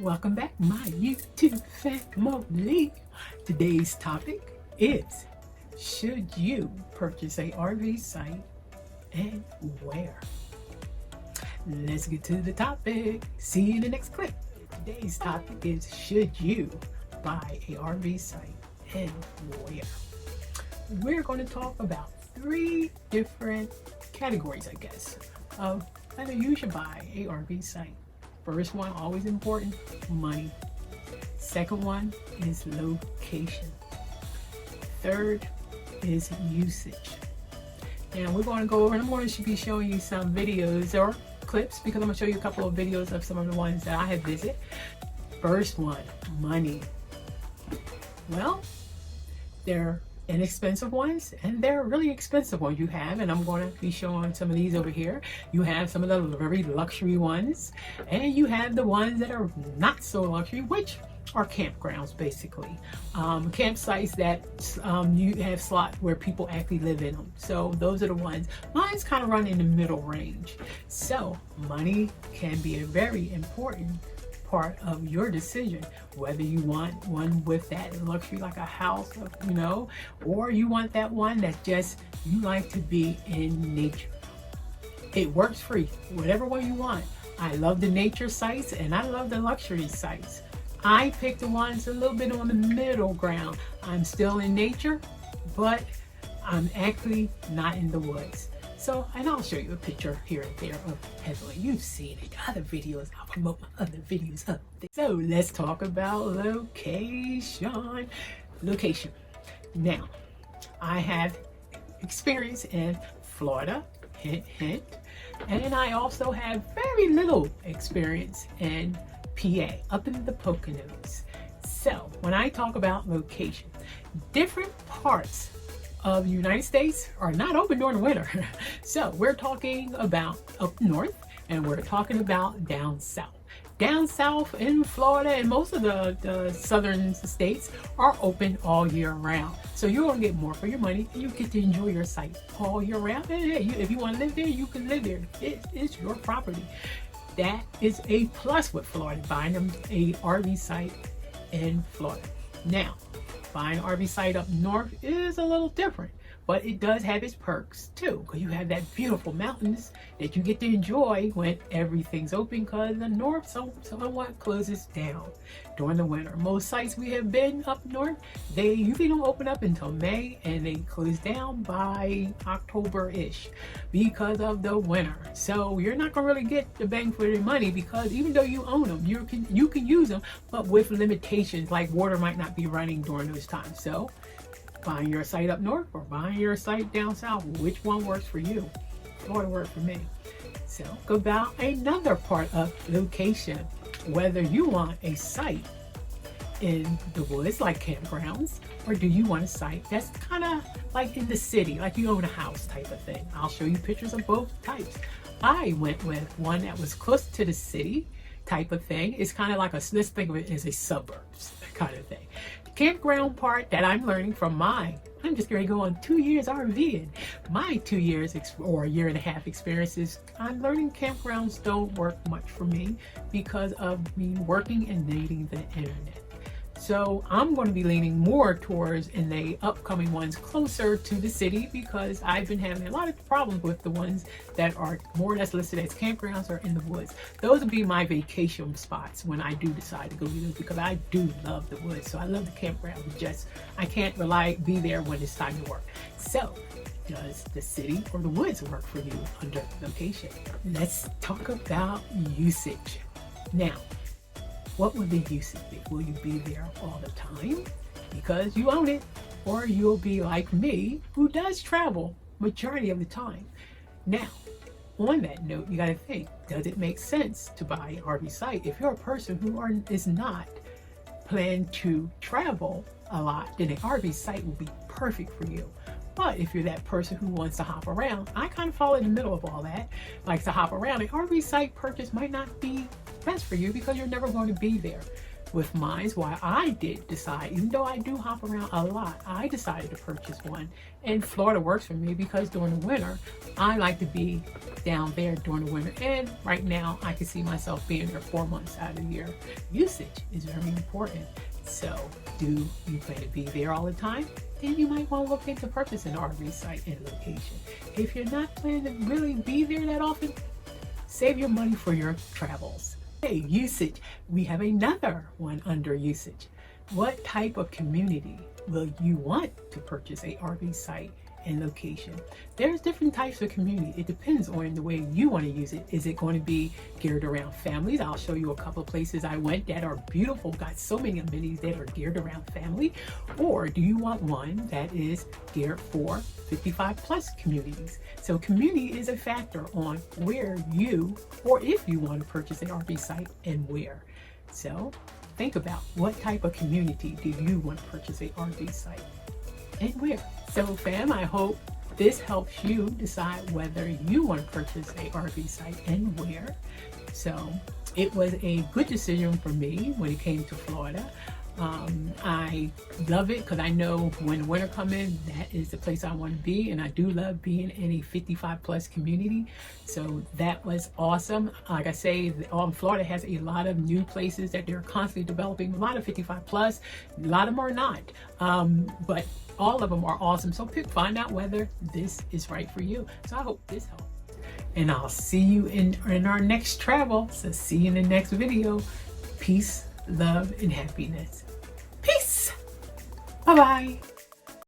Welcome back, my YouTube family. Today's topic is, should you purchase a RV site and where? Let's get to the topic. See you in the next clip. Today's topic is, should you buy a RV site and where? We're going to talk about 3 different categories, I guess, of whether you should buy a RV site. First one, always important, money. Second one is location. Third is usage. Now we're going to go over, and I'm going to be showing you some videos or clips, because I'm going to show you a couple of videos of some of the ones that I have visited. First one, money. Well, they're inexpensive ones and they're really expensive ones you have, and I'm going to be showing some of these over here. You have some of the very luxury ones, and you have the ones that are not so luxury, which are campgrounds basically, campsites that you have slot where people actually live in them. So those are the ones. Mine's kind of run in the middle range. So money can be a very important part of your decision, whether you want one with that luxury like a house, you know, or you want that one that just you like to be in nature. It works for you, whatever one you want. I love the nature sites and I love the luxury sites. I picked the ones a little bit on the middle ground. I'm still in nature, but I'm actually not in the woods. So, and I'll show you a picture here and there of Heatherly. You've seen it, other videos. I'll promote my other videos up there. So let's talk about location. Location. Now, I have experience in Florida, hint, hint, and I also have very little experience in PA, up in the Poconos. So when I talk about location, different parts of the United States are not open during the winter. So we're talking about up north, and we're talking about down south. Down south in Florida and most of the southern states are open all year round. So you're gonna get more for your money, and you get to enjoy your site all year round. And hey, if you wanna live there, you can live there. It's your property. That is a plus with Florida, buying a RV site in Florida. Now, buying an RV site up north is a little different, but it does have its perks too, because you have that beautiful mountains that you get to enjoy when everything's open, because the north somewhat closes down during the winter. Most sites we have been up north, they usually don't open up until May, and they close down by October-ish because of the winter. So you're not gonna really get the bang for your money, because even though you own them, you can use them, but with limitations, like water might not be running during those times. So buying your site up north or buying your site down south, which one works for you? Florida worked for me. So go about another part of location, whether you want a site in the woods like campgrounds, or do you want a site that's kind of like in the city, like you own a house type of thing. I'll show you pictures of both types. I went with one that was close to the city type of thing. It's kind of like let's think of it as a suburbs kind of thing. The campground part that I'm learning from I'm just going to go on 2 years RVing. My 2 years or a year and a half experiences, I'm learning campgrounds don't work much for me because of me working and needing the internet. So I'm going to be leaning more towards in the upcoming ones closer to the city, because I've been having a lot of problems with the ones that are more or less listed as campgrounds or in the woods. Those would be my vacation spots when I do decide to go to those, because I do love the woods. So I love the campground, just I can't be there when it's time to work. So does the city or the woods work for you under location? Let's talk about usage. Now, what will the usage be? Will you be there all the time because you own it? Or you'll be like me, who does travel majority of the time. Now, on that note, you gotta think, does it make sense to buy an RV site? If you're a person who is not planning to travel a lot, then an RV site will be perfect for you. But if you're that person who wants to hop around, I kind of fall in the middle of all that, likes to hop around, an RV site purchase might not be best for you because you're never going to be there. with mine. Why I did decide, even though I do hop around a lot, I decided to purchase one. And Florida works for me because during the winter, I like to be down there during the winter. And right now, I can see myself being there 4 months out of the year. Usage is very important. So, do you plan to be there all the time? Then you might want to look into purchasing an RV site and location. If you're not planning to really be there that often, save your money for your travels. Hey, usage. We have another one under usage. What type of community will you want to purchase a RV site and location? There's different types of community. It depends on the way you want to use it. Is it going to be geared around families? I'll show you a couple of places I went that are beautiful, got so many amenities that are geared around family. Or do you want one that is geared for 55 plus communities? So community is a factor on where you, or if you want to purchase an RV site and where. So think about what type of community do you want to purchase a RV site and where. So fam, I hope this helps you decide whether you want to purchase a RV site and where. So it was a good decision for me when it came to Florida. I love it because I know when winter comes in, that is the place I want to be, and I do love being in a 55 plus community. So that was awesome. Like I say, Florida has a lot of new places that they're constantly developing. A lot of 55 plus, a lot of them are not, but all of them are awesome. So find out whether this is right for you. So I hope this helps, and I'll see you in our next travel. So see you in the next video. Peace, love, and happiness. Peace. Bye-bye.